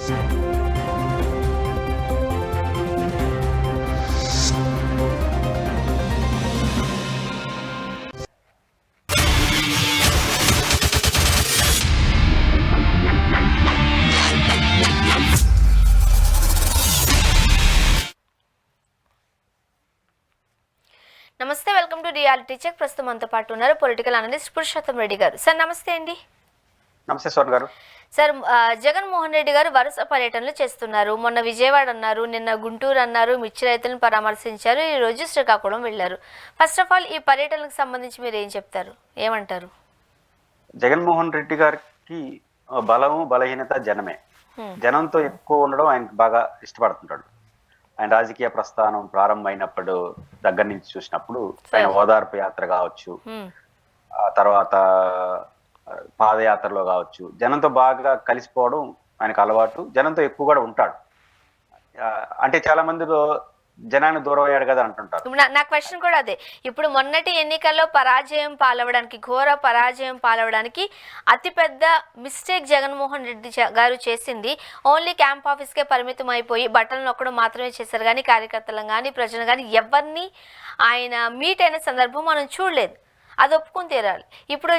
నమస్తే, welcome to reality check. ప్రస్తుతం మనతో పాటు ఉన్నారు పొలిటికల్ అనలిస్ట్ పురుషోత్తం రెడ్డి గారు. సార్ నమస్తే అండి. నమస్తే స్వర్ణ గారు. సార్, జగన్మోహన్ రెడ్డి గారు వరుస పర్యటనలు చేస్తున్నారు. మొన్న విజయవాడ అన్నారు, నిన్న గుంటూరు అన్నారు, మిర్చి రైతులను పరామర్శించారు, ఈ రోజు శ్రీకాకుళం వెళ్ళారు. ఫస్ట్ ఆఫ్ ఆల్ ఈ పర్యటనకు సంబంధించి మీరు ఏం చెప్తారు, ఏమంటారు? జగన్మోహన్ రెడ్డి గారికి బలము బలహీనత జనమే. జనంతో ఎక్కువ ఉండడం ఆయనకు బాగా ఇష్టపడుతుంటాడు. ఆయన రాజకీయ ప్రస్థానం ప్రారంభమైనప్పుడు దగ్గర నుంచి చూసినప్పుడు ఆయన ఓదార్పు యాత్ర కావచ్చు, ఆ తర్వాత పాదయాత్రలో కావచ్చు, జనంతో బాగా కలిసిపోవడం ఆయనకు అలవాటు. జనంతో ఎక్కువ కూడా ఉంటాడు. అంటే చాలా మందిలో జనాన్ని దూరం అయ్యాడు కదా అంటుంటారు. నా క్వశ్చన్ కూడా అదే. ఇప్పుడు మొన్నటి ఎన్నికల్లో ఘోర పరాజయం పాలవడానికి అతిపెద్ద మిస్టేక్ జగన్మోహన్ రెడ్డి గారు చేసింది ఓన్లీ క్యాంప్ ఆఫీస్కే పరిమితం అయిపోయి బట్టలు నొక్కడం మాత్రమే చేశారు. కానీ కార్యకర్తలను కానీ ప్రజలు కానీ ఎవరిని ఆయన మీట్ అయిన సందర్భం మనం చూడలేదు. అది ఒప్పుకొని తీరాలి. ఇప్పుడు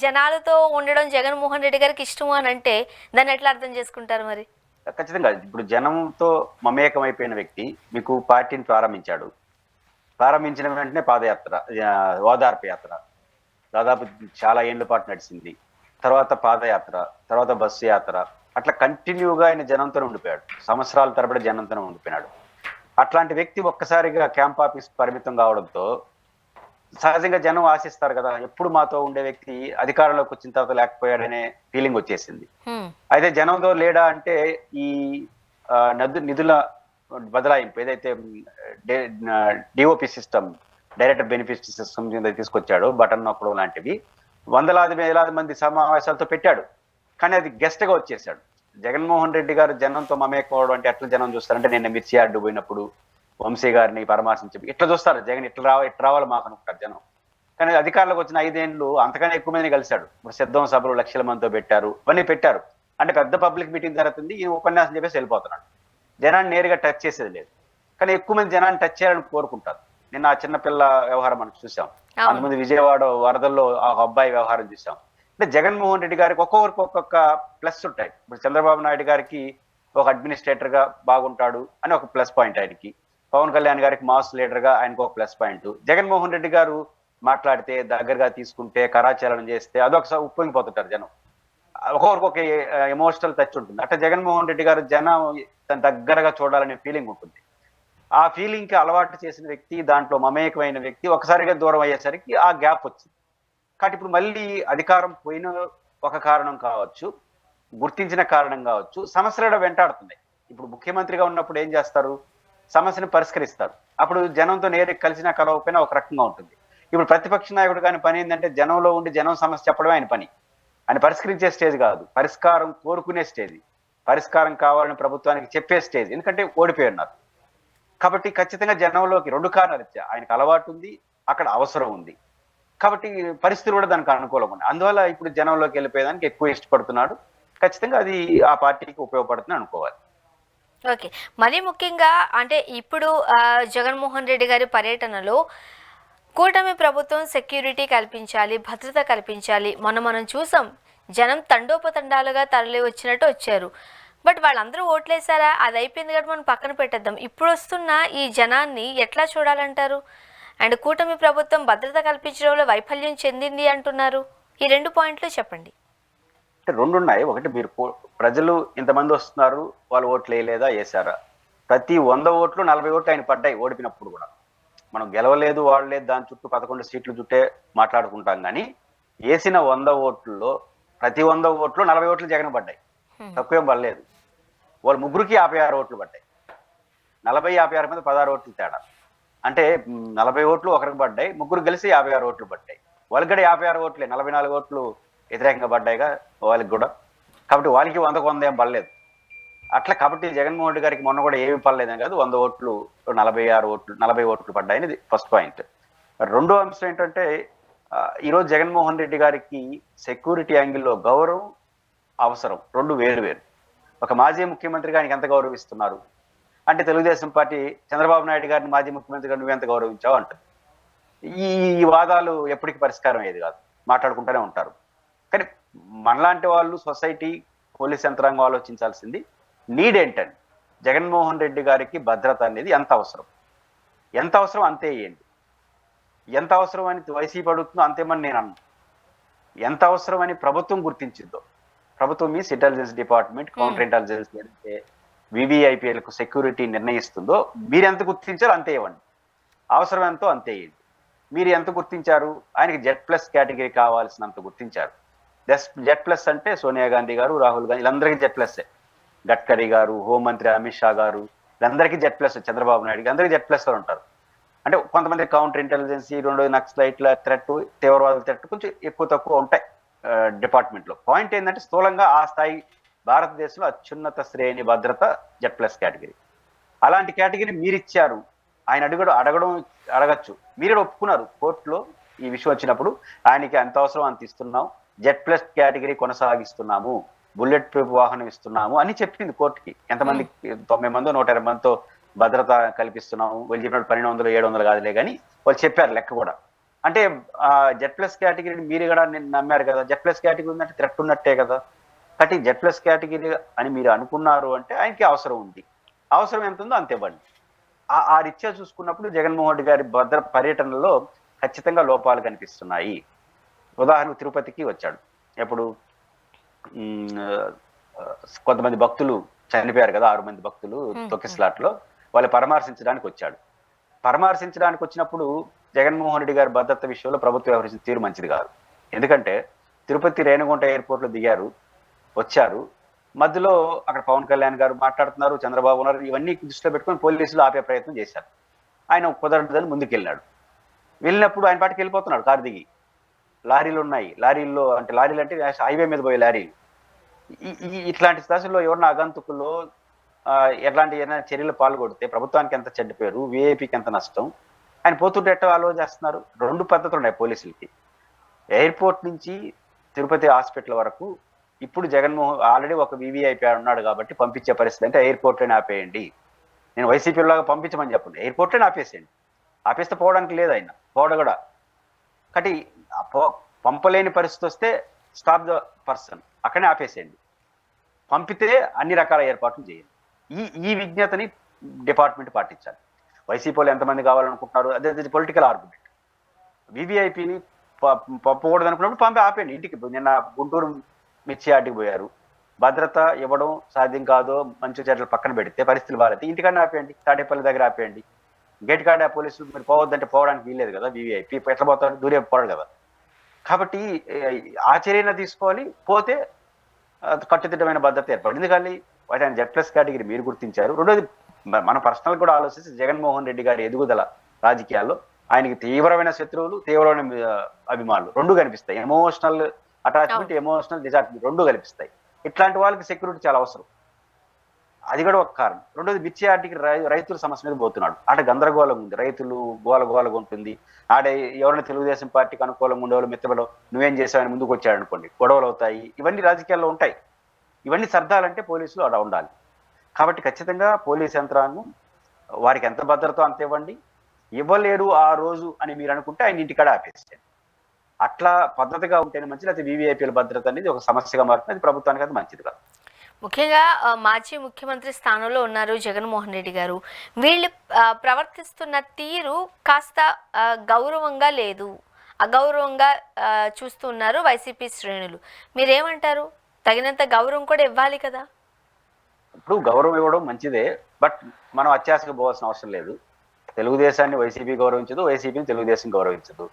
జనాలతో ఉండడం జగన్మోహన్ రెడ్డి గారికి ఇష్టము అని అంటే దాన్ని ఎట్లా అర్థం చేసుకుంటారు మరి? ఖచ్చితంగా ఇప్పుడు జనంతో మమేకమైపోయిన వ్యక్తి మీకు పార్టీని ప్రారంభించిన వెంటనే పాదయాత్ర, ఓదార్పు యాత్ర దాదాపు చాలా ఏళ్ల పాటు నడిచింది. తర్వాత పాదయాత్ర, తర్వాత బస్సు యాత్ర, అట్లా కంటిన్యూగా ఆయన జనంతోనే ఉండిపోయాడు. సంవత్సరాల తరబడి జనంతోనే ఉండిపోయినాడు. అట్లాంటి వ్యక్తి ఒక్కసారిగా క్యాంప్ ఆఫీస్ పరిమితం కావడంతో సహజంగా జనం ఆశిస్తారు కదా, ఎప్పుడు మాతో ఉండే వ్యక్తి అధికారంలోకి వచ్చిన తర్వాత లేకపోయాడనే ఫీలింగ్ వచ్చేసింది. అయితే జనంతో లేడా అంటే ఈ నిధుల బదలాయింపు ఏదైతే DOP system, direct benefit system తీసుకొచ్చాడో, బటన్ నొక్కడం లాంటివి వేలాది మంది సమావేశాలతో పెట్టాడు. కానీ అది గెస్ట్ గా వచ్చేసాడు. జగన్మోహన్ రెడ్డి గారు జనంతో మమేకపోవడం అంటే ఎట్లా జనం చూస్తారంటే, నిన్న మిర్చి యార్డు పోయినప్పుడు వంశీ గారిని పరామర్శించి ఇట్లా చూస్తారు. జగన్ ఇట్లా రావాలి మాకు అనుకుంటారు జనం. కానీ అధికారంలోకి వచ్చిన 5 ఏళ్ళు అంతకన్నా ఎక్కువ మందిని కలిశాడు. ఇప్పుడు సిద్ధం సభలు లక్షల మందితో పెట్టారు, ఇవన్నీ పెట్టారు. అంటే పెద్ద పబ్లిక్ మీటింగ్ జరుగుతుంది, ఈ ఉపన్యాసం చెప్పేసి వెళ్ళిపోతున్నాడు. జనాన్ని నేరుగా టచ్ చేసేది లేదు. కానీ ఎక్కువ మంది జనాన్ని టచ్ చేయాలని కోరుకుంటారు. నిన్న ఆ చిన్నపిల్ల వ్యవహారం మనం చూసాం. అంతకుముందు విజయవాడ వరదల్లో ఆ అబ్బాయి వ్యవహారం చూసాం. అంటే జగన్మోహన్ రెడ్డి గారికి ఒక్కొక్కరికి ఒక్కొక్క ప్లస్ ఉంటాయి. ఇప్పుడు చంద్రబాబు నాయుడు గారికి ఒక అడ్మినిస్ట్రేటర్ గా బాగుంటాడు అని ఒక ప్లస్ పాయింట్ ఆయనకి. పవన్ కళ్యాణ్ గారికి మాస్ లీడర్ గా ఆయనకు ఒక ప్లస్ పాయింట్. జగన్మోహన్ రెడ్డి గారు మాట్లాడితే, దగ్గరగా తీసుకుంటే, కరాచారణం చేస్తే అదొకసారి ఉప్పొంగిపోతుంటారు జనం. ఒక్కొక్కరికి ఒక ఎమోషనల్ టచ్ ఉంటుంది. అట్లా జగన్మోహన్ రెడ్డి గారు జనం తన దగ్గరగా చూడాలనే ఫీలింగ్ ఉంటుంది. ఆ ఫీలింగ్ కి అలవాటు చేసిన వ్యక్తి, దాంట్లో మమేకమైన వ్యక్తి ఒకసారిగా దూరం అయ్యేసరికి ఆ గ్యాప్ వచ్చింది. కాబట్టి ఇప్పుడు మళ్ళీ అధికారం పోయిన ఒక కారణం కావచ్చు, గుర్తించిన కారణం కావచ్చు, సమస్యలు వెంటాడుతున్నాయి. ఇప్పుడు ముఖ్యమంత్రిగా ఉన్నప్పుడు ఏం చేస్తారు, సమస్యను పరిష్కరిస్తారు. అప్పుడు జనంతో నేరుగా కలిసినా కలవకపోయినా ఒక రకంగా ఉంటుంది. ఇప్పుడు ప్రతిపక్ష నాయకుడు కానీ పని ఏంటంటే జనంలో ఉండి జనం సమస్య చెప్పడమే ఆయన పని. ఆయన పరిష్కరించే స్టేజ్ కాదు, పరిష్కారం కోరుకునే స్టేజ్, పరిష్కారం కావాలని ప్రభుత్వానికి చెప్పే స్టేజ్. ఎందుకంటే ఓడిపోయి ఉన్నారు కాబట్టి. ఖచ్చితంగా జనంలోకి 2 కారణాలు ఇచ్చా. ఆయనకు అలవాటు ఉంది, అక్కడ అవసరం ఉంది. కాబట్టి పరిస్థితులు కూడా దానికి అనుకూలంగా ఉన్నాయి. అందువల్ల ఇప్పుడు జనంలోకి వెళ్ళిపోయేదానికి ఎక్కువ ఇష్టపడుతున్నాడు. ఖచ్చితంగా అది ఆ పార్టీకి ఉపయోగపడుతుంది అనుకోవాలి. ఓకే, మరీ ముఖ్యంగా అంటే ఇప్పుడు జగన్మోహన్ రెడ్డి గారి పర్యటనలో కూటమి ప్రభుత్వం సెక్యూరిటీ కల్పించాలి, భద్రత కల్పించాలి. మనం చూసాం, జనం తండోపతండాలుగా తరలి వచ్చినట్టు వచ్చారు. బట్ వాళ్ళందరూ ఓట్లేసారా, అది అయిపోయింది కాబట్టి మనం పక్కన పెట్టేద్దాం. ఇప్పుడు వస్తున్న ఈ జనాన్ని ఎట్లా చూడాలంటారు? అండ్ కూటమి ప్రభుత్వం భద్రత కల్పించడంలో వైఫల్యం చెందింది అంటున్నారు. ఈ 2 పాయింట్లు చెప్పండి. 2 ఉన్నాయి. ఒకటి, మీరు ప్రజలు ఇంతమంది వస్తున్నారు, వాళ్ళు ఓట్లు వేయలేదా, వేసారా? ప్రతి 100 ఓట్లు 40 ఓట్లు ఆయన పడ్డాయి ఓడిపినప్పుడు కూడా. మనం గెలవలేదు, వాడలేదు, దాని చుట్టూ 11 సీట్లు చుట్టే మాట్లాడుకుంటాం. కానీ వేసిన 100 ఓట్లలో ప్రతి 100 ఓట్లు 40 ఓట్లు జగన్ పడ్డాయి, తక్కువేం పడలేదు. వాళ్ళు ముగ్గురికి 56 ఓట్లు పడ్డాయి. 40, 56 మీద 16 ఓట్లు తేడా. అంటే 40 ఓట్లు ఒకరికి పడ్డాయి, ముగ్గురు కలిసి 56 ఓట్లు పడ్డాయి. వాళ్ళకి కూడా 56 ఓట్లే, 44 ఓట్లు వ్యతిరేకంగా పడ్డాయిగా వాళ్ళకి కూడా. కాబట్టి వాళ్ళకి 100కు 100 ఏం పడలేదు అట్లా. కాబట్టి జగన్మోహన్ రెడ్డి గారికి మొన్న కూడా ఏమి పడలేదని కాదు, 100 ఓట్లు 40 ఓట్లు పడ్డాయని ఫస్ట్ పాయింట్. రెండో అంశం ఏంటంటే, ఈరోజు జగన్మోహన్ రెడ్డి గారికి సెక్యూరిటీ యాంగిల్లో గౌరవం అవసరం 2 వేరు. ఒక మాజీ ముఖ్యమంత్రిగా ఆయనకి ఎంత గౌరవిస్తున్నారు అంటే తెలుగుదేశం పార్టీ చంద్రబాబు నాయుడు గారిని మాజీ ముఖ్యమంత్రిగా నువ్వెంత గౌరవించావు అంటుంది. ఈ ఈ వాదాలు ఎప్పటికీ పరిష్కారం అయ్యేది కాదు, మాట్లాడుకుంటూనే ఉంటారు. కానీ మనలాంటి వాళ్ళు, సొసైటీ, పోలీస్ యంత్రాంగం ఆలోచించాల్సింది నీడ్ ఏంటండి. జగన్మోహన్ రెడ్డి గారికి భద్రత అనేది ఎంత అవసరం అంతే ఇవ్వండి. ఎంత అవసరం అని వైసీపీ అడుగుతుందో అంతేమని నేను అన్నాను. ఎంత అవసరం అని ప్రభుత్వం గుర్తించిందో, ప్రభుత్వం means intelligence department, counter intelligence ఏదైతే వివిఐపీఎల్కు సెక్యూరిటీ నిర్ణయిస్తుందో మీరు ఎంత గుర్తించారో అంతే ఇవ్వండి. అవసరం ఎంతో అంతే ఇవ్వండి. మీరు ఎంత గుర్తించారు? ఆయనకి Z+ కేటగిరీ కావాల్సినంత గుర్తించారు. Z+ అంటే సోనియా గాంధీ గారు, రాహుల్ గాంధీ, వీళ్ళందరికీ Z+. గడ్కరీ గారు, హోంమంత్రి అమిత్ షా గారు, వీళ్ళందరికీ Z+. చంద్రబాబు నాయుడు అందరికీ Z+ ఉంటారు. అంటే కొంతమంది కౌంటర్ ఇంటెలిజెన్సీ, రెండో నక్సలైట్ల థ్రెట్, తీవ్రవాదుల థ్రెట్ కొంచెం ఎక్కువ తక్కువ ఉంటాయి డిపార్ట్మెంట్లో. పాయింట్ ఏంటంటే స్థూలంగా ఆ స్థాయి భారతదేశంలో అత్యున్నత శ్రేణి భద్రత Z+ కేటగిరీ. అలాంటి కేటగిరీ మీరు ఇచ్చారు. ఆయన అడగచ్చు. మీరే ఒప్పుకున్నారు కోర్టులో. ఈ విషయం వచ్చినప్పుడు ఆయనకి ఎంత అవసరం అంత ఇస్తున్నాం, Z+ కేటగిరీ కొనసాగిస్తున్నాము, బుల్లెట్ ప్రూఫ్ వాహనం ఇస్తున్నాము అని చెప్పింది కోర్టుకి. ఎంతమంది 90 మందో 120 మందితో భద్రత కల్పిస్తున్నాము, వాళ్ళు చెప్పినట్టు 1200 700 కాదులే కానీ వాళ్ళు చెప్పారు లెక్క కూడా. అంటే Z+ కేటగిరీని మీరు కూడా నమ్మారు కదా. Z+ కేటగిరీ ఉందంటే థ్రెట్ ఉన్నట్టే కదా. కాబట్టి Z+ కేటగిరీ అని మీరు అనుకున్నారు అంటే ఆయనకి అవసరం ఉంది. అవసరం ఎంత ఉందో అంత ఇవ్వండి. ఆ రీత్యా చూసుకున్నప్పుడు జగన్మోహన్ రెడ్డి గారి పర్యటనలో ఖచ్చితంగా లోపాలు కనిపిస్తున్నాయి. ఉదాహరణకు తిరుపతికి వచ్చాడు. ఎప్పుడు కొంతమంది భక్తులు చనిపోయారు కదా, 6 మంది భక్తులు తొక్కిస్లాట్లో, వాళ్ళు పరామర్శించడానికి వచ్చాడు. పరామర్శించడానికి వచ్చినప్పుడు జగన్మోహన్ రెడ్డి గారి భద్రత విషయంలో ప్రభుత్వం వ్యవహరించిన తీరు మంచిది కాదు. ఎందుకంటే తిరుపతి రేణిగుంట ఎయిర్పోర్ట్లో దిగారు, వచ్చారు. మధ్యలో అక్కడ పవన్ కళ్యాణ్ గారు మాట్లాడుతున్నారు, చంద్రబాబు ఉన్నారు. ఇవన్నీ దృష్టిలో పెట్టుకొని పోలీసులు ఆపే ప్రయత్నం చేశారు. ఆయన కుదరదని ముందుకెళ్ళినాడు. వెళ్ళినప్పుడు ఆయన పాటికి వెళ్ళిపోతున్నాడు కారు దిగి. లారీలు ఉన్నాయి, లారీల్లో అంటే లారీలు అంటే హైవే మీద పోయే లారీలు. ఇట్లాంటి దశలో ఎవరన్నా ఆగంతుకుల్లో ఎట్లాంటి ఏదైనా చర్యలు పాల్గొడితే ప్రభుత్వానికి ఎంత చెడ్డ పేరు, విఐపికి ఎంత నష్టం. ఆయన పోతుంటే ఎట్లా ఆలోచన చేస్తున్నారు. 2 పద్ధతులు ఉన్నాయి పోలీసులకి. ఎయిర్పోర్ట్ నుంచి తిరుపతి హాస్పిటల్ వరకు ఇప్పుడు జగన్మోహన్ ఆల్రెడీ ఒక వివిఐపీ ఉన్నాడు కాబట్టి పంపించే పరిస్థితి అంటే ఎయిర్పోర్ట్లోనే ఆపేయండి. నేను వైసీపీలాగా పంపించమని చెప్పండి, ఎయిర్పోర్ట్లోనే ఆపేసేయండి. ఆపేస్తే పోవడానికి లేదు, ఆయన పోవడం కూడా. కాబట్టి పంపలేని పరిస్థితి వస్తే స్టాప్ ద పర్సన్, అక్కడనే ఆపేసేయండి. పంపితే అన్ని రకాల ఏర్పాట్లు చేయండి. ఈ విజ్ఞతని డిపార్ట్మెంట్ పాటించాలి. వైసీపీలో ఎంతమంది కావాలనుకుంటున్నారు, అదే పొలిటికల్ ఆర్గ్యుమెంట్. వివిఐపీని పంపకూడదు అనుకున్నప్పుడు ఆపేయండి ఇంటికి. నిన్న గుంటూరు మిర్చి యార్డుకి పోయారు, భద్రత ఇవ్వడం సాధ్యం కాదో మంచి చర్యలు పక్కన పెడితే పరిస్థితులు బాగాలేదు, ఇంటికాడనే ఆపేయండి, తాడేపల్లి దగ్గర ఆపేయండి. గేట్ కాడ పోలీసులు మీరు పోవద్దంటే పోవడానికి వీల్లేదు కదా. వివిఐపీ ఎట్లా పోతాడు, దూరే పోవడు కదా. కాబట్టి ఆ చర్యను తీసుకోవాలి. పోతే కట్టుదిట్టమైన భద్రత ఏర్పడింది. ఎందుకంటే వాటి ఆయన Z+ కేటగిరీ మీరు గుర్తించారు. రెండోది మన పర్సనల్ కూడా ఆలోచిస్తే జగన్మోహన్ రెడ్డి గారి ఎదుగుదల రాజకీయాల్లో ఆయనకి తీవ్రమైన శత్రువులు, తీవ్రమైన అభిమానులు రెండు కనిపిస్తాయి. ఎమోషనల్ అటాచ్మెంట్, ఎమోషనల్ డిజాట్మెంట్ రెండు కనిపిస్తాయి. ఇట్లాంటి వాళ్ళకి సెక్యూరిటీ చాలా అవసరం. అది కూడా ఒక కారణం. రెండోది మిర్చి యార్డుకి రైతుల సమస్య మీద పోతున్నాడు. ఆడ గందరగోళం ఉంది, రైతులు గోలగోలగా ఉంటుంది. ఆడ ఎవరైనా తెలుగుదేశం పార్టీకి అనుకూలంగా ఉండేవాళ్ళు మిత్తబలో నువ్వేం చేసావని ముందుకు వచ్చాడు అనుకోండి, గొడవలు అవుతాయి. ఇవన్నీ రాజకీయాల్లో ఉంటాయి. ఇవన్నీ సర్దాలంటే పోలీసులు అలా ఉండాలి. కాబట్టి ఖచ్చితంగా పోలీస్ యంత్రాంగం వారికి ఎంత భద్రత అంత ఇవ్వండి. ఇవ్వలేరు ఆ రోజు అని మీరు అనుకుంటే ఆయన ఇంటికాడ ఆపేసేయండి. అట్లా పద్ధతిగా ఉంటేనే మంచిది. అయితే వివిఐపీల భద్రత అనేది ఒక సమస్యగా మారుతుంది. అది ప్రభుత్వానికి అది మంచిది కాదు. ముఖ్యంగా మాజీ ముఖ్యమంత్రి స్థానంలో ఉన్నారు జగన్మోహన్ రెడ్డి గారు. వీళ్ళు ప్రవర్తిస్తున్న తీరు కాస్త గౌరవంగా లేదు, అగౌరవంగా చూస్తున్నారు వైసీపీ శ్రేణులు. మీరేమంటారు? తగినంత గౌరవం కూడా ఇవ్వాలి కదా. ఇప్పుడు గౌరవం ఇవ్వడం మంచిదే, బట్ మనం అత్యాశకు పోవాల్సిన అవసరం లేదు. తెలుగుదేశాన్ని వైసీపీ గౌరవించదు, వైసీపీని తెలుగుదేశం గౌరవించదు.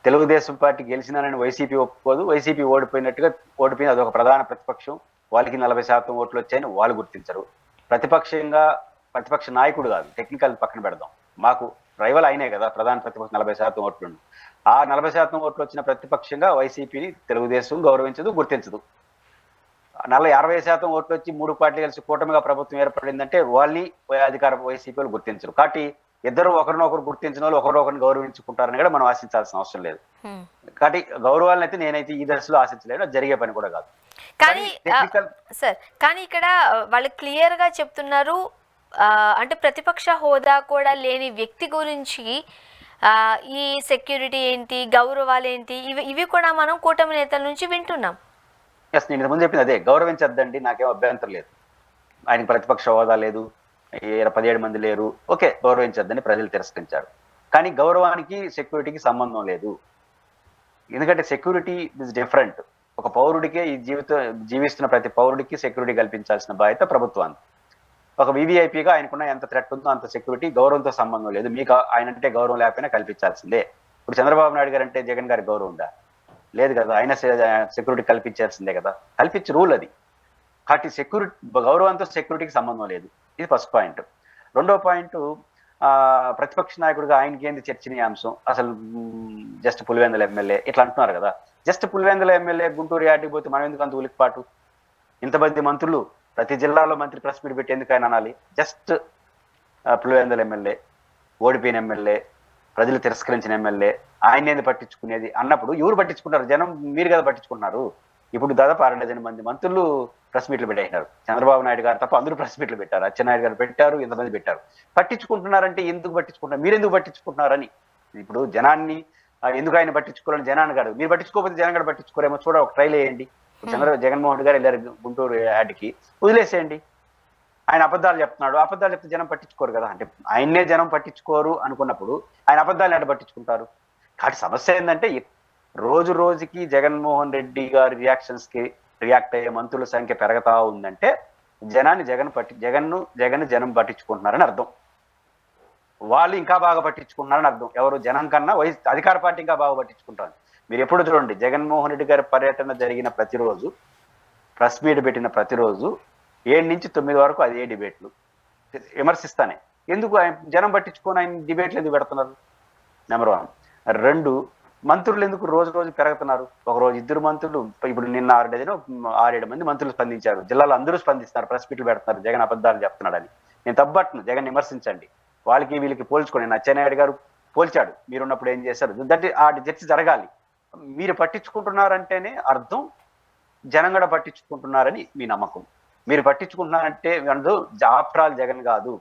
తెలుగుదేశం పార్టీ గెలిచినానని వైసీపీ ఒప్పుకోదు, వైసీపీ ఓడిపోయింది అదొక ప్రధాన ప్రతిపక్షం, వాళ్ళకి 40% ఓట్లు వచ్చాయని వాళ్ళు గుర్తించరు. ప్రతిపక్ష నాయకుడు కాదు, టెక్నికల్ పక్కన పెడదాం, మాకు రైవల్ అయినే కదా ప్రధాన ప్రతిపక్షం 40% ఓట్లు. ఆ 40% ఓట్లు వచ్చిన ప్రతిపక్షంగా వైసీపీని తెలుగుదేశం గౌరవించదు, గుర్తించదు. 60% ఓట్లు వచ్చి 3 పార్టీలు కలిసి కూటమిగా ప్రభుత్వం ఏర్పడిందంటే వాళ్ళని అధికార వైసీపీలు గుర్తించరు. కాబట్టి ఇద్దరు ఒకరినొకరు గుర్తించిన వాళ్ళు ఒకరినొకరిని గౌరవించుకుంటారని కూడా మనం ఆశించాల్సిన అవసరం లేదు. కాబట్టి గౌరవాలను అయితే నేనైతే ఈ దశలో ఆశించలేను, జరిగే పని కూడా కాదు. కానీ టెక్నికల్ సార్ కానీ ఇక్కడ వాళ్ళు క్లియర్గా చెప్తున్నారు, అంటే ప్రతిపక్ష హోదా కూడా లేని వ్యక్తి గురించి ఈ సెక్యూరిటీ ఏంటి, గౌరవాలు ఏంటి, ఇవి కూడా మనం కూటమి నేతల నుంచి వింటున్నాం. ఎస్, నేను ఇంతకుముందు చెప్పింది అదే, గౌరవించద్దండి, నాకేం అభ్యంతరం లేదు. ఆయనకి ప్రతిపక్ష హోదా లేదు, 17 మంది లేరు, ఓకే, గౌరవించద్దని ప్రజలు తిరస్కరించారు. కానీ గౌరవానికి సెక్యూరిటీకి సంబంధం లేదు. ఎందుకంటే సెక్యూరిటీ ఇస్ డిఫరెంట్. ఒక పౌరుడికే ఈ జీవిస్తున్న ప్రతి పౌరుడికి సెక్యూరిటీ కల్పించాల్సిన బాధ్యత ప్రభుత్వాన్ని. ఒక వివిఐపిగా ఆయనకున్న ఎంత థ్రెట్ ఉందో అంత సెక్యూరిటీ, గౌరవంతో సంబంధం లేదు. మీకు ఆయన అంటే గౌరవం లేకపోయినా కల్పించాల్సిందే. ఇప్పుడు చంద్రబాబు నాయుడు గారు అంటే జగన్ గారికి గౌరవం ఉందా? లేదు కదా. ఆయన సెక్యూరిటీ కల్పించాల్సిందే కదా, కల్పించే రూల్ అది. కాబట్టి సెక్యూరిటీ, గౌరవంతో సెక్యూరిటీకి సంబంధం లేదు. ఇది ఫస్ట్ పాయింట్. రెండో పాయింట్, ప్రతిపక్ష నాయకుడిగా ఆయనకి ఏంది చర్చనీయాంశం? అసలు జస్ట్ పులివెందుల ఎమ్మెల్యే ఇట్లా అంటున్నారు కదా. జస్ట్ పులివెందుల ఎమ్మెల్యే గుంటూరు యాడికి పోతే మనం ఎందుకు అంత ఉలిక్పాటు? ఇంతమంది మంత్రులు, ప్రతి జిల్లాలో మంత్రి ప్రెస్ మీట్ పెట్టి ఎందుకు ఆయన అనాలి? జస్ట్ పులివెందుల ఎమ్మెల్యే, ఓడిపోయిన ఎమ్మెల్యే, ప్రజలు తిరస్కరించిన ఎమ్మెల్యే, ఆయన ఏంది పట్టించుకునేది అన్నప్పుడు ఎవరు పట్టించుకుంటారు? జనం, మీరు కదా పట్టించుకుంటున్నారు. ఇప్పుడు దాదాపు 6 మంది మంత్రులు ప్రెస్ మీట్లు పెట్టేసినారు. చంద్రబాబు నాయుడు గారు తప్ప అందరూ ప్రెస్ మీట్లు పెట్టారు. అచ్చెన్నాయుడు గారు పెట్టారు, ఇంతమంది పెట్టారు. పట్టించుకుంటున్నారంటే ఎందుకు పట్టించుకుంటున్నారు? మీరు ఎందుకు పట్టించుకుంటున్నారని. ఇప్పుడు జనాన్ని ఎందుకు ఆయన పట్టించుకోవాలని జనాన్ని కాదు, మీరు పట్టించుకోకపోతే జనం కూడా పట్టించుకోరేమో చూడ, ఒక ట్రైల్ వేయండి. జగన్మోహన్ రెడ్డి గారు వెళ్ళారు గుంటూరు యాడ్కి, వదిలేసేయండి. ఆయన అబద్ధాలు చెప్తున్నాడు, అబద్ధాలు చెప్తే జనం పట్టించుకోరు కదా. అంటే ఆయన్నే జనం పట్టించుకోరు అనుకున్నప్పుడు ఆయన అబద్ధాలు ఎక్కడ పట్టించుకుంటారు? కాబట్టి సమస్య ఏంటంటే, రోజు రోజుకి జగన్మోహన్ రెడ్డి గారి రియాక్షన్స్ కి రియాక్ట్ అయ్యే మంత్రుల సంఖ్య పెరగతా ఉందంటే జనాన్ని జగన్ జనం పట్టించుకుంటున్నారని అర్థం. వాళ్ళు ఇంకా బాగా పట్టించుకుంటున్నారని అర్థం. ఎవరు? జనం కన్నా అధికార పార్టీ ఇంకా బాగా పట్టించుకుంటారు. మీరు ఎప్పుడు చూడండి, జగన్మోహన్ రెడ్డి గారి పర్యటన జరిగిన ప్రతిరోజు, ప్రెస్ మీట్ పెట్టిన ప్రతిరోజు 7 నుంచి 9 వరకు అదే డిబేట్లు, విమర్శిస్తానే. ఎందుకు జనం పట్టించుకొని ఆయన డిబేట్లు ఎందుకు పెడుతున్నారు? నెంబర్ 1. 2, మంత్రులు ఎందుకు రోజు రోజు పెరుగుతున్నారు? ఒకరోజు 2 మంత్రులు, ఇప్పుడు నిన్న 6-7 మంది మంత్రులు స్పందించారు. జిల్లాలో అందరూ స్పందిస్తున్నారు, ప్రెస్ మీట్లు పెడుతున్నారు జగన్ అబద్ధాలు చెప్తున్నాడని. నేను తప్పట్ను, జగన్ విమర్శించండి, వాళ్ళకి వీళ్ళకి పోల్చుకోండి. అచ్చెన్నాయుడు గారు పోల్చాడు, మీరున్నప్పుడు ఏం చేశారు, ఆ చర్చ జరగాలి. మీరు పట్టించుకుంటున్నారంటేనే అర్థం జనం కూడా పట్టించుకుంటున్నారని మీ నమ్మకం. మీరు పట్టించుకుంటున్నారంటే ఆఫ్టర్ ఆల్ జగన్ కాదు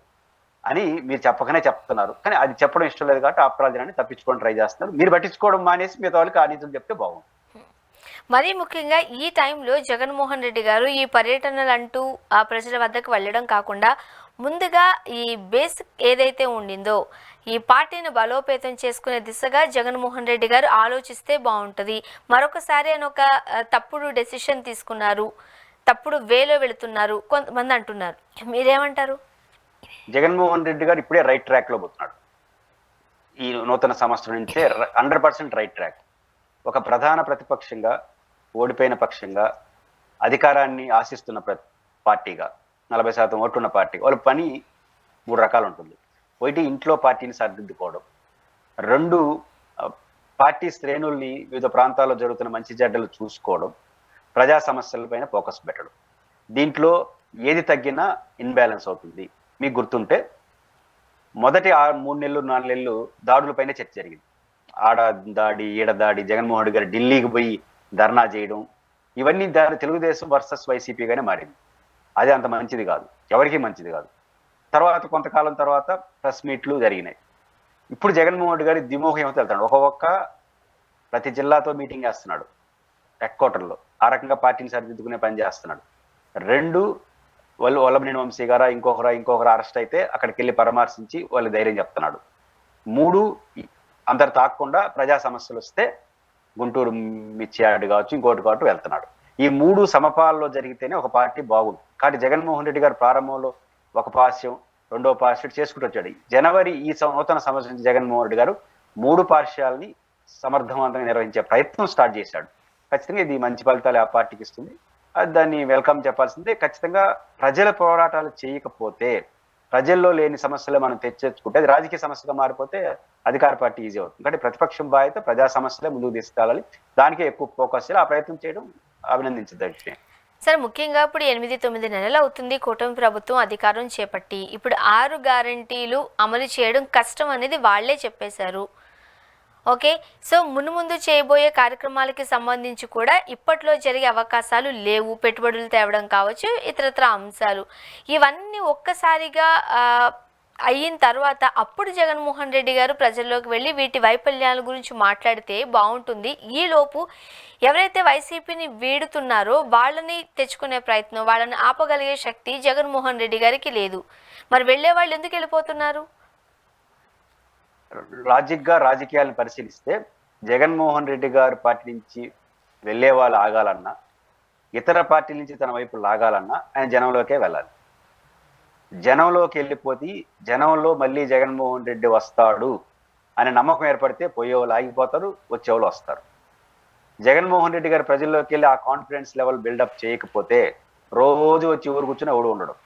అని మీరు చెప్పకనే చెప్తున్నారు. కానీ అది చెప్పడం ఇష్టం లేదు కాబట్టి ఆఫ్టర్ ఆల్ జనాన్ని తప్పించుకొని ట్రై చేస్తున్నారు. మీరు పట్టించుకోవడం మానేసి మిగతా వాళ్ళకి ఆ నీతులు చెప్తే బాగుంది. మరీ ముఖ్యంగా ఈ టైంలో జగన్మోహన్ రెడ్డి గారు ఈ పర్యటనలు అంటూ ఆ ప్రజల వద్దకు వెళ్ళడం కాకుండా ముందుగా ఈ బేసిక్ ఏదైతే ఉండిందో ఈ పార్టీని బలోపేతం చేసుకునే దిశగా జగన్మోహన్ రెడ్డి గారు ఆలోచిస్తే బాగుంటుంది. మరొకసారి అని ఒక తప్పుడు డెసిషన్ తీసుకున్నారు, తప్పుడు వేలో వెళుతున్నారు కొంతమంది అంటున్నారు. మీరేమంటారు? జగన్మోహన్ రెడ్డి గారు ఇప్పుడే రైట్ ట్రాక్ లో పోతున్నాడు. ఈ నూతన సంవత్సరం నుంచే 100% రైట్ ట్రాక్. ఒక ప్రధాన ప్రతిపక్షంగా, ఓడిపోయిన పక్షంగా, అధికారాన్ని ఆశిస్తున్న పార్టీగా, 40% ఓట్లున్న పార్టీ, వాళ్ళ పని 3 రకాలు ఉంటుంది. ఒకటి, ఇంట్లో పార్టీని సరిదిద్దుకోవడం. 2, పార్టీ శ్రేణుల్ని వివిధ ప్రాంతాల్లో జరుగుతున్న మంచి చెడ్డలు చూసుకోవడం. ప్రజా సమస్యలపైన ఫోకస్ పెట్టడం. దీంట్లో ఏది తగ్గినా ఇన్బ్యాలెన్స్ అవుతుంది. మీకు గుర్తుంటే మొదటి 3 నెలలు 4 నెలలు దాడులపైన చర్చ జరిగింది. ఆడ దాడి, ఈడ దాడి, జగన్మోహన్ రెడ్డి గారు ఢిల్లీకి పోయి ధర్నా చేయడం, ఇవన్నీ తెలుగుదేశం వర్సెస్ వైసీపీగానే మారింది. అది అంత మంచిది కాదు, ఎవరికీ మంచిది కాదు. తర్వాత కొంతకాలం తర్వాత ప్రెస్ మీట్లు జరిగినాయి. ఇప్పుడు జగన్మోహన్ రెడ్డి గారి దిమోహం ఏమో వెళ్తాడు. ప్రతి జిల్లాతో మీటింగ్ చేస్తున్నాడు హెడ్ క్వార్టర్లో. ఆ రకంగా పార్టీని సరిదిద్దుకునే పని చేస్తున్నాడు. 2, వల్లభనేని వంశీ గారా ఇంకొకరు అరెస్ట్ అయితే అక్కడికి వెళ్ళి పరామర్శించి వాళ్ళు ధైర్యం చెప్తున్నాడు. 3, అందరు తాకుండా ప్రజా సమస్యలు వస్తే గుంటూరు మిర్చియార్డు కావచ్చు, ఇంకోటి కావచ్చు వెళ్తున్నాడు. ఈ 3 సమపాల్లో జరిగితేనే ఒక పార్టీ బాగుంది. కాబట్టి జగన్మోహన్ రెడ్డి గారు ప్రారంభంలో ఒక పార్శ్యం, రెండో పార్శ్యం చేసుకుంటూ వచ్చాడు. జనవరి ఈ నూతన సంవత్సరం జగన్మోహన్ రెడ్డి గారు 3 పార్శ్యాలని సమర్థవంతంగా నిర్వహించే ప్రయత్నం స్టార్ట్ చేశాడు. ఖచ్చితంగా ఇది మంచి ఫలితాలు ఆ పార్టీకి ఇస్తుంది. దాన్ని వెల్కమ్ చెప్పాల్సిందే. ఖచ్చితంగా ప్రజల పోరాటాలు చేయకపోతే, ప్రజల్లో లేని సమస్యలు మనం తెచ్చుకుంటే అది రాజకీయ సమస్యగా మారిపోతే అధికార పార్టీ ఈజీ అవుతుంది. కాబట్టి ప్రతిపక్షం బాధ్యత ప్రజా సమస్యలే ముందుకు తీసుకెళ్ళాలి. దానికే ఎక్కువ ఫోకస్ చేయాలి. ఆ ప్రయత్నం చేయడం అభినందించదగ్గ విషయం. సార్, ముఖ్యంగా ఇప్పుడు 8-9 నెలలు అవుతుంది కూటమి ప్రభుత్వం అధికారం చేపట్టి. ఇప్పుడు 6 గ్యారంటీలు అమలు చేయడం కష్టం అనేది వాళ్లే చెప్పేశారు. ఓకే. సో మున్ముందు చేయబోయే కార్యక్రమాలకి సంబంధించి కూడా ఇప్పట్లో జరిగే అవకాశాలు లేవు. పెట్టుబడులు తేవడం కావచ్చు, ఇతరత్ర అంశాలు. ఇవన్నీ ఒక్కసారిగా అయిన తర్వాత అప్పుడు జగన్మోహన్ రెడ్డి గారు ప్రజల్లోకి వెళ్ళి వీటి వైఫల్యాల గురించి మాట్లాడితే బాగుంటుంది. ఈలోపు ఎవరైతే వైసీపీని వీడుతున్నారో వాళ్ళని తెచ్చుకునే ప్రయత్నం, వాళ్ళని ఆపగలిగే శక్తి జగన్మోహన్ రెడ్డి గారికి లేదు. మరి వెళ్ళే వాళ్ళు ఎందుకు వెళ్ళిపోతున్నారు? లాజిక్గా రాజకీయాలను పరిశీలిస్తే జగన్మోహన్ రెడ్డి గారు పార్టీ నుంచి వెళ్ళే వాళ్ళు ఆగాలన్నా, ఇతర పార్టీల నుంచి తన వైపు లాగాలన్నా ఆయన జనంలోకే వెళ్ళాలి. జనంలోకి వెళ్ళిపోతే జనంలో మళ్ళీ జగన్మోహన్ రెడ్డి వస్తాడు అనే నమ్మకం ఏర్పడితే పోయేవాళ్ళు ఆగిపోతారు, వచ్చేవాళ్ళు వస్తారు. జగన్మోహన్ రెడ్డి గారు ప్రజల్లోకి వెళ్ళి ఆ కాన్ఫిడెన్స్ లెవెల్ బిల్డప్ చేయకపోతే రోజు వచ్చి ఊరు కూర్చుని ఎవడు ఉండడం.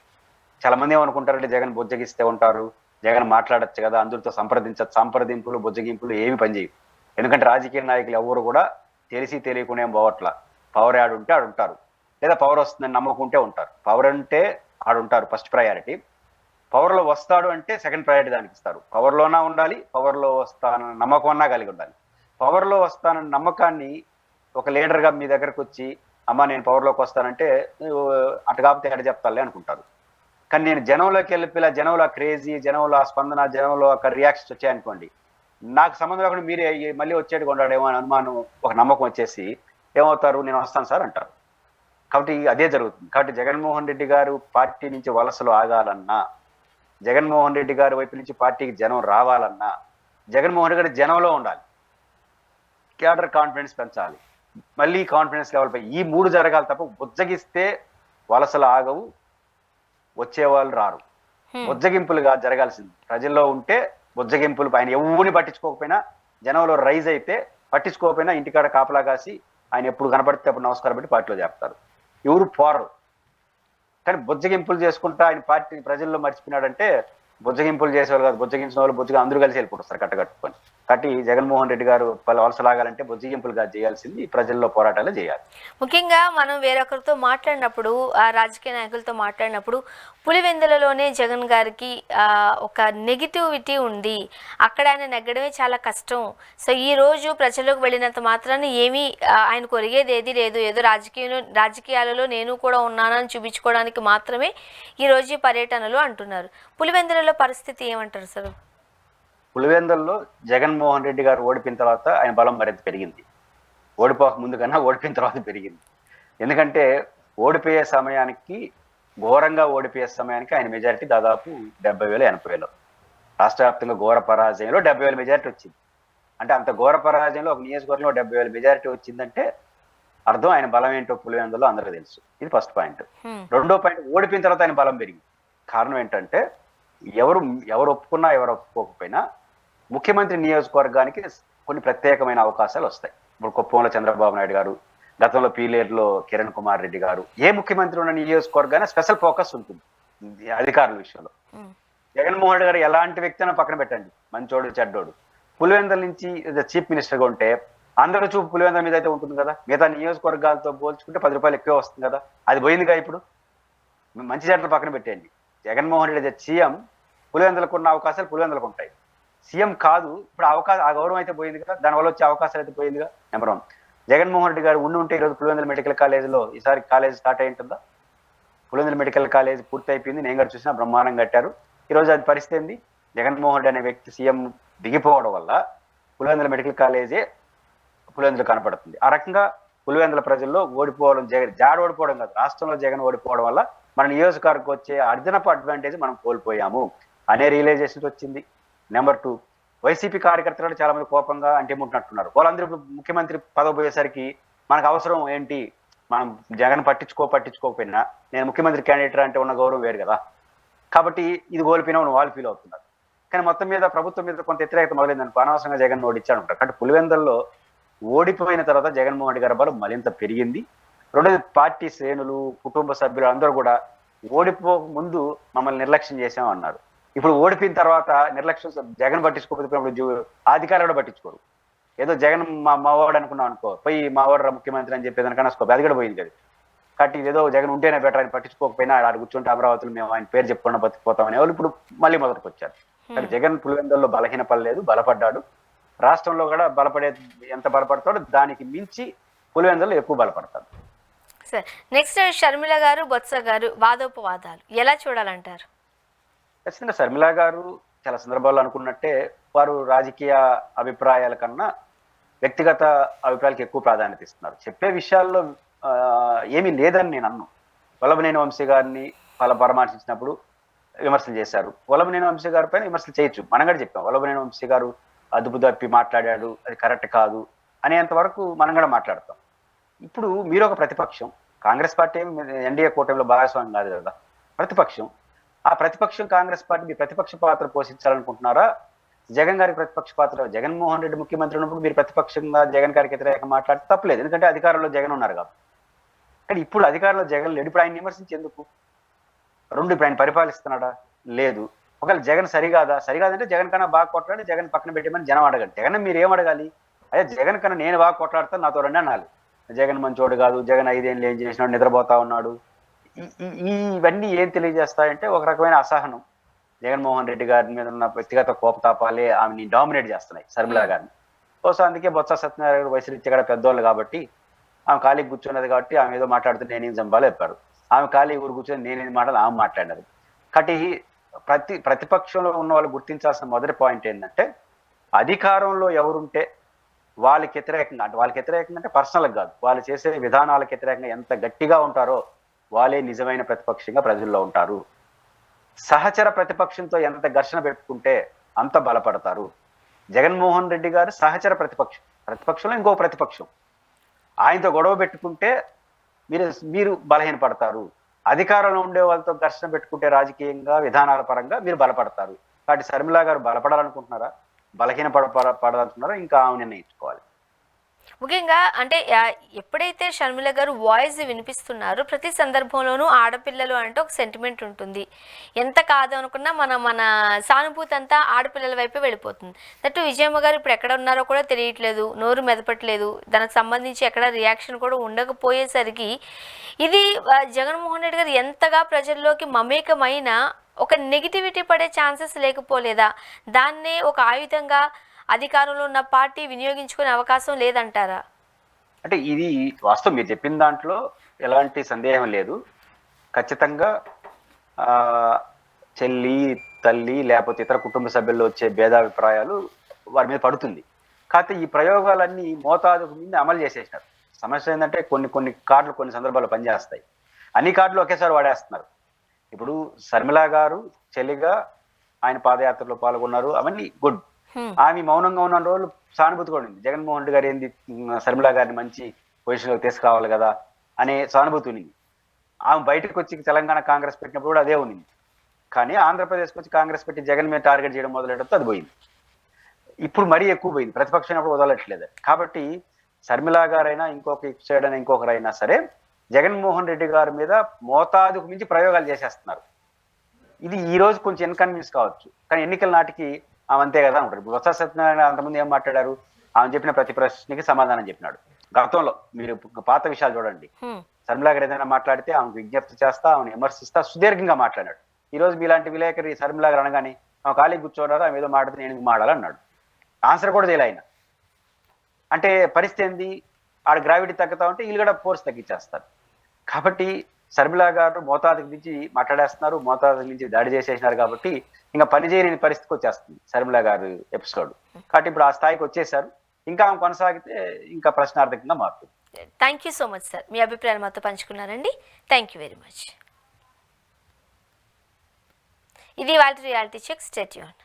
చాలా మంది ఏమనుకుంటారంటే జగన్ బుజ్జగిస్తే ఉంటారు, జగన్ మాట్లాడచ్చు కదా, అందరితో సంప్రదింపులు బుజ్జగింపులు ఏమి పనిచేయవు. ఎందుకంటే రాజకీయ నాయకులు ఎవరు కూడా తెలిసి తెలియకుండా ఏం పోవట్ల. పవర్ ఆడుంటే ఆడుంటారు, లేదా పవర్ వస్తుందని నమ్మకుంటే ఉంటారు. పవర్ అంటే ఆడుంటారు ఫస్ట్ ప్రయారిటీ, పవర్లో వస్తాడు అంటే సెకండ్ ప్రయారిటీ దానికి ఇస్తారు. పవర్లోనా ఉండాలి, పవర్లో వస్తానన్న నమ్మకం అన్నా కలిగి ఉండాలి. పవర్లో వస్తానన్న నమ్మకాన్ని ఒక లీడర్గా మీ దగ్గరకు వచ్చి అమ్మ నేను పవర్లోకి వస్తానంటే అటు కాకపోతే ఎక్కడ చెప్తాలే అనుకుంటారు. కానీ నేను జనంలోకి వెళ్ళిపోయి జనంలో క్రేజీ, జనంలో స్పందన, జనంలో ఒక రియాక్షన్స్ వచ్చాయనుకోండి, నాకు సంబంధం లేకుండా మీరే మళ్ళీ వచ్చేట్టుగా ఉన్నాడేమో అని అనుమానం, ఒక నమ్మకం వచ్చేసి ఏమవుతారు, నేను వస్తాను సార్ అంటారు. కాబట్టి అదే జరుగుతుంది. కాబట్టి జగన్మోహన్ రెడ్డి గారు పార్టీ నుంచి వలసలు ఆగాలన్నా, జగన్మోహన్ రెడ్డి గారి వైపు నుంచి పార్టీకి జనం రావాలన్నా జగన్మోహన్ రెడ్డి గారి జనంలో ఉండాలి, క్యాడర్ కాన్ఫిడెన్స్ పెంచాలి, మళ్ళీ కాన్ఫిడెన్స్ లెవెల్ పై ఈ మూడు జరగాలి తప్ప బుజ్జగిస్తే వలసలు ఆగవు, వచ్చేవాళ్ళు రారు. బుజ్జగింపులుగా జరగాల్సింది. ప్రజల్లో ఉంటే బుజ్జగింపులు ఆయన ఎవరిని పట్టించుకోకపోయినా జనంలో రైజ్ అయితే, పట్టించుకోకపోయినా ఇంటికాడ కాపలా కాసి ఆయన ఎప్పుడు కనపడితే అప్పుడు నమస్కారం పెట్టి పార్టీలో చేస్తారు. ఎవరు పోరు. కానీ బుజ్జగింపులు చేసుకుంటా ఆయన పార్టీ ప్రజల్లో మర్చిపోయినాడంటే బుజ్జగింపులు చేసేవాళ్ళు కాదు, బుజ్జగించిన వాళ్ళు అందరూ కలిసి వెళ్ళిపోతారు కట్టకట్టుకొని. కాబట్టి జగన్మోహన్ రెడ్డి గారు వలసలాగాలంటే బుజ్జగింపులుగా చేయాల్సింది ప్రజల్లో పోరాటాలు చేయాలి. ముఖ్యంగా మనం వేరొకరితో మాట్లాడినప్పుడు, ఆ రాజకీయ నాయకులతో మాట్లాడినప్పుడు పులివెందులలోనే జగన్ గారికి ఒక నెగిటివిటీ ఉంది, అక్కడ ఆయన నెగ్గడమే చాలా కష్టం. సో ఈ రోజు ప్రజల్లోకి వెళ్ళినంత మాత్రాన్ని ఏమీ ఆయనకు ఒరిగేది ఏది లేదు, ఏదో రాజకీయాలలో నేను కూడా ఉన్నానని చూపించుకోవడానికి మాత్రమే ఈరోజు ఈ పర్యటనలు అంటున్నారు. పులివెందులలో పరిస్థితి ఏమంటారు సార్? పులివెందుల్లో జగన్మోహన్ రెడ్డి గారు ఓడిపోయిన తర్వాత ఆయన బలం మరింత పెరిగింది. ఓడిపోక ముందు కన్నా ఓడిపోయిన తర్వాత పెరిగింది. ఎందుకంటే ఓడిపోయే సమయానికి, ఘోరంగా ఓడిపోయే సమయానికి ఆయన మెజారిటీ దాదాపు 70,000 80,000. రాష్ట్ర వ్యాప్తంగా ఘోర పరాజయంలో 70,000 మెజారిటీ వచ్చింది. అంటే అంత ఘోర పరాజయంలో ఒక నియోజకవర్గంలో 70,000 మెజారిటీ వచ్చిందంటే అర్థం ఆయన బలం ఏంటో పులివెందుల్లో అందరికీ తెలుసు. ఇది ఫస్ట్ పాయింట్. రెండో పాయింట్, ఓడిపోయిన తర్వాత ఆయన బలం పెరిగింది. కారణం ఏంటంటే ఎవరు ఒప్పుకున్నా ఎవరు ఒప్పుకోకపోయినా ముఖ్యమంత్రి నియోజకవర్గానికి కొన్ని ప్రత్యేకమైన అవకాశాలు వస్తాయి. ఇప్పుడు కుప్పంలో చంద్రబాబు నాయుడు గారు, గతంలో పీలేరులో కిరణ్ కుమార్ రెడ్డి గారు, ఏ ముఖ్యమంత్రి ఉన్న నియోజకవర్గానే స్పెషల్ ఫోకస్ ఉంటుంది అధికారుల విషయంలో. జగన్మోహన్ రెడ్డి గారు ఎలాంటి వ్యక్తి అయినా పక్కన పెట్టండి, మంచోడు చెడ్డోడు, పులివెందుల నుంచి చీఫ్ మినిస్టర్గా ఉంటే అందరూ చూపు పులివెందుల మీద అయితే ఉంటుంది కదా. మిగతా నియోజకవర్గాలతో పోల్చుకుంటే 10 రూపాయలు ఎక్కువ వస్తుంది కదా, అది పోయిందిగా. ఇప్పుడు మంచి చెడ్డలు పక్కన పెట్టండి, జగన్మోహన్ రెడ్డి సీఎం, పులివెందులకు ఉన్న అవకాశాలు పులివెందులకు ఉంటాయి. సీఎం కాదు, ఇప్పుడు ఆ గౌరవం అయితే పోయింది కదా, దానివల్ల వచ్చే అవకాశాలు అయితే పోయిందిగా. నెంబర్ 1. జగన్మోహన్ రెడ్డి గారు ఉంటే ఈరోజు పులివెందుల మెడికల్ కాలేజీలో ఈసారి కాలేజ్ స్టార్ట్ అయి ఉంటుందా? పులివెందుల మెడికల్ కాలేజ్ పూర్తి అయిపోయింది, నేను కూడా చూసినా బ్రహ్మాండం కట్టారు. ఈరోజు అది పరిస్థితి ఏంది? జగన్మోహన్ రెడ్డి అనే వ్యక్తి సీఎం దిగిపోవడం వల్ల పులివెందుల మెడికల్ కాలేజే పులివెందులు కనపడుతుంది. ఆ రకంగా పులివెందుల ప్రజల్లో ఓడిపోవడం, ఓడిపోవడం కాదు, రాష్ట్రంలో జగన్ ఓడిపోవడం వల్ల మన నియోజకవర్గం వచ్చే అర్జనపు అడ్వాంటేజ్ మనం కోల్పోయాము అనే రియలైజేషన్ వచ్చింది. నెంబర్ 2, వైసీపీ కార్యకర్తలు చాలా మంది కోపంగా అంటేముంటున్నట్టున్నారు. వాళ్ళందరూ ముఖ్యమంత్రి పదవి పోయేసరికి మనకు అవసరం ఏంటి, మనం జగన్ పట్టించుకోకపోయినా నేను ముఖ్యమంత్రి క్యాండిడేట్ అంటే ఉన్న గౌరవం వేరు కదా, కాబట్టి ఇది కోల్పోయినా వాళ్ళు ఫీల్ అవుతున్నారు. కానీ మొత్తం మీద ప్రభుత్వం మీద కొంత వ్యతిరేకత మొదలైందనుకో, అనవసరంగా జగన్ ఓడిచ్చాడు అంటారు. కాబట్టి పులివెందుల్లో ఓడిపోయిన తర్వాత జగన్మోహన్ రెడ్డి గారి బలం మరింత పెరిగింది. రెండోది, పార్టీ శ్రేణులు, కుటుంబ సభ్యులు అందరూ కూడా ఓడిపోక ముందు మమ్మల్ని నిర్లక్ష్యం చేసామన్నారు. ఇప్పుడు ఓడిపోయిన తర్వాత నిర్లక్ష్యం, జగన్ పట్టించుకోకపోతే అధికారులు కూడా పట్టించుకోరు. ఏదో జగన్ మా వాడు అనుకున్నాం అనుకో, పోయి మా వాడు ముఖ్యమంత్రి అని చెప్పేదానికన్నా స్కోప్ అది కూడా పోయింది కదా. కాబట్టి ఏదో జగన్ ఉంటేనే బెటర్, ఆయన పట్టించుకోకపోయినా ఆడ కూర్చుంటే అమరావతిలో మేము ఆయన పేరు చెప్పుకున్నా బతికిపోతామనే వాళ్ళు ఇప్పుడు మళ్ళీ మొదటికి వచ్చారు. కానీ జగన్ పులివెందుల్లో బలహీన పడలేదు, బలపడ్డాడు. రాష్ట్రంలో కూడా ఎంత బలపడతాడో దానికి మించి పులివెందులు ఎక్కువ బలపడతాడు. సార్ నెక్స్ట్ షర్మిల గారు బొత్స గారు వాదోపవాదాలు ఎలా చూడాలంటారు? ఖచ్చితంగా షర్మిల గారు చాలా సందర్భాల్లో అనుకున్నట్టే వారు రాజకీయ అభిప్రాయాల కన్నా వ్యక్తిగత అభిప్రాయాలకు ఎక్కువ ప్రాధాన్యత ఇస్తున్నారు. చెప్పే విషయాల్లో ఏమీ లేదని నేను అన్ను. వల్లభనేని వంశీ గారిని పరామర్శించినప్పుడు విమర్శలు చేశారు. వల్లభనేని వంశీ గారి పైన విమర్శలు చేయొచ్చు, మనం కూడా చెప్పాం. వల్లభనేని వంశీ గారు అదుపు తప్పి మాట్లాడాడు, అది కరెక్ట్ కాదు అనేంత వరకు మనం కూడా మాట్లాడతాం. ఇప్పుడు మీరు ఒక ప్రతిపక్షం, కాంగ్రెస్ పార్టీ ఎన్డీఏ కూటమిలో భాగస్వామ్యం కాదు కదా, ప్రతిపక్షం. ఆ ప్రతిపక్షం కాంగ్రెస్ పార్టీ మీ ప్రతిపక్ష పాత్ర పోషించాలనుకుంటున్నారా? జగన్ గారికి ప్రతిపక్ష పాత్ర, జగన్మోహన్ రెడ్డి ముఖ్యమంత్రి ఉన్నప్పుడు మీరు ప్రతిపక్షంగా జగన్ గారికి వ్యతిరేకంగా మాట్లాడితే తప్పలేదు, ఎందుకంటే అధికారంలో జగన్ ఉన్నారు కాబట్టి. కానీ ఇప్పుడు అధికారంలో జగన్ లేడు, ఇప్పుడు ఆయన విమర్శించి ఎందుకు? ఇప్పుడు ఆయన పరిపాలిస్తున్నాడా? లేదు. ఒకవేళ జగన్ సరికాదంటే జగన్ కన్నా బాగా కొట్లాడి జగన్ పక్కన పెట్టమని జనం అడగండి. జగన్ మీరు ఏం అడగాలి? అదే జగన్ కన్నా నేను బాగా కొట్లాడతాను, నాతో రండి అనాలి. జగన్ మంచోడు కాదు, జగన్ 5 ఏళ్ళు ఏం చేసినాడు, నిద్రపోతా ఉన్నాడు. ఇవన్నీ ఏం తెలియజేస్తాయంటే ఒక రకమైన అసహనం, జగన్మోహన్ రెడ్డి గారి మీద ఉన్న వ్యక్తిగత కోపతాపాలే ఆమెని డామినేట్ చేస్తున్నాయి షర్మిల గారిని. బహుశా అందుకే బొత్స సత్యనారాయణ గారు వయసు రీత్యా కూడా పెద్దోళ్ళు కాబట్టి ఆమె ఖాళీ కూర్చున్నది కాబట్టి ఆమె ఏదో మాట్లాడుతూ నేనేం చంపాలో చెప్పారు. ఆమె ఖాళీ ఊరు కూర్చొని నేనేం మాట్లాడాలి ఆమె మాట్లాడినారు. కాబట్టి ప్రతిపక్షంలో ఉన్న వాళ్ళు గుర్తించాల్సిన మొదటి పాయింట్ ఏంటంటే అధికారంలో ఎవరుంటే వాళ్ళకి వ్యతిరేకంగా అంటే పర్సనల్గా కాదు, వాళ్ళు చేసే విధానాలకు వ్యతిరేకంగా ఎంత గట్టిగా ఉంటారో వాళ్ళే నిజమైన ప్రతిపక్షంగా ప్రజల్లో ఉంటారు. సహచర ప్రతిపక్షంతో ఎంత ఘర్షణ పెట్టుకుంటే అంత బలపడతారు. జగన్మోహన్ రెడ్డి గారు సహచర ప్రతిపక్షంలో ఇంకో ప్రతిపక్షం, ఆయనతో గొడవ పెట్టుకుంటే మీరు బలహీనపడతారు. అధికారంలో ఉండే వాళ్ళతో ఘర్షణ పెట్టుకుంటే రాజకీయంగా విధానాల పరంగా మీరు బలపడతారు. కాబట్టి షర్మిల గారు బలపడాలనుకుంటున్నారా, పడాలనుకుంటున్నారా, ఇంకా ఆమె నిర్ణయించుకోవాలి. ముఖ్యంగా అంటే ఎప్పుడైతే షర్మిల గారు వాయిస్ వినిపిస్తున్నారో ప్రతి సందర్భంలోనూ ఆడపిల్లలు అంటే ఒక సెంటిమెంట్ ఉంటుంది. ఎంత కాదు అనుకున్నా మన సానుభూతి అంతా ఆడపిల్లల వైపే వెళ్ళిపోతుంది. దట్టు విజయమ్మ గారు ఇప్పుడు ఎక్కడ ఉన్నారో కూడా తెలియట్లేదు, నోరు మెదపట్లేదు, దానికి సంబంధించి ఎక్కడ రియాక్షన్ కూడా ఉండకపోయేసరికి ఇది జగన్మోహన్ రెడ్డి గారు ఎంతగా ప్రజల్లోకి మమేకమైన ఒక నెగిటివిటీ పడే ఛాన్సెస్ లేకపోలేదా? దాన్నే ఒక ఆయుధంగా అధికారంలో ఉన్న పార్టీ వినియోగించుకునే అవకాశం లేదంటారా? అంటే ఇది వాస్తవం, మీరు చెప్పిన దాంట్లో ఎలాంటి సందేహం లేదు. ఖచ్చితంగా చెల్లి, తల్లి లేకపోతే ఇతర కుటుంబ సభ్యుల్లో వచ్చే భేదాభిప్రాయాలు వారి మీద పడుతుంది. కాకపోతే ఈ ప్రయోగాలన్నీ మోతాదుకు ముందు అమలు చేసేసినారు. సమస్య ఏంటంటే కొన్ని కార్డులు కొన్ని సందర్భాల్లో పనిచేస్తాయి, అన్ని కార్డులు ఒకేసారి వాడేస్తున్నారు. ఇప్పుడు షర్మిల గారు చెల్లిగా ఆయన పాదయాత్రలో పాల్గొన్నారు, అవన్నీ గుడ్. ఆమె మౌనంగా ఉన్న రోజులు సానుభూతి కూడా ఉంది. జగన్మోహన్ రెడ్డి గారు ఏంది షర్మిల గారిని మంచి పొజిషన్లోకి తీసుకురావాలి కదా అనే సానుభూతి ఉంది. ఆమె బయటకు వచ్చి తెలంగాణ కాంగ్రెస్ పెట్టినప్పుడు కూడా అదే ఉంది. కానీ ఆంధ్రప్రదేశ్కి వచ్చి కాంగ్రెస్ పెట్టి జగన్ మీద టార్గెట్ చేయడం మొదలెట్టడంతో అది పోయింది. ఇప్పుడు మరీ ఎక్కువ పోయింది, ప్రతిపక్షం అప్పుడు వదలట్లేదు. కాబట్టి షర్మిల గారైనా ఇంకొక సైడ్ అయినా ఇంకొకరైనా సరే జగన్మోహన్ రెడ్డి గారి మీద మోతాదుకు మించి ప్రయోగాలు చేసేస్తున్నారు. ఇది ఈ రోజు కొంచెం ఇన్కన్వీనియన్స్ కావచ్చు, కానీ ఎన్నికల నాటికి ఆమె అంతే కదా ఉంటారు. ఇప్పుడు బొత్స సత్యనారాయణ అంతకుముందు ఏం మాట్లాడారు, ఆమె చెప్పిన ప్రతి ప్రశ్నకి సమాధానం చెప్పినాడు. గతంలో మీరు పాత విషయాలు చూడండి, షర్మిల గారు ఏదైనా మాట్లాడితే ఆమెకు విజ్ఞప్తి చేస్తా, ఆమెను విమర్శిస్తా సుదీర్ఘంగా మాట్లాడాడు. ఈ రోజు మీలాంటి విలేకరి షర్మిల గారు అనగానే ఆమె ఖాళీ కూర్చోడారు, ఆమె ఏదో మాట్లాడితే నేను మాడాలన్నాడు. ఆన్సర్ కూడా చేయలే ఆయన. అంటే పరిస్థితి ఏంది, ఆడ గ్రావిటీ తగ్గుతా ఉంటే వీళ్ళు కూడా ఫోర్స్ తగ్గించేస్తారు. కాబట్టి షర్మిల గారు మోతాదుకు మించి మాట్లాడేస్తున్నారు, మోతాదుకు మించి దాడి చేసేసినారు. కాబట్టి ఇంకా పనిచేయని పరిస్థితికి వచ్చేస్తుంది షర్మిల గారు ఎపిసోడ్. కాబట్టి ఇప్పుడు ఆ స్థాయికి వచ్చేసారు. ఇంకా ఆమె కొనసాగితే ఇంకా ప్రశ్నార్థకంగా మారుతుంది. Thank you so much sir, మీ అభిప్రాయాలు మాతో పంచుకున్నారండి. Thank you very much. ఇది వాళ్ళ రియాలిటీ చెక్. Stay tuned.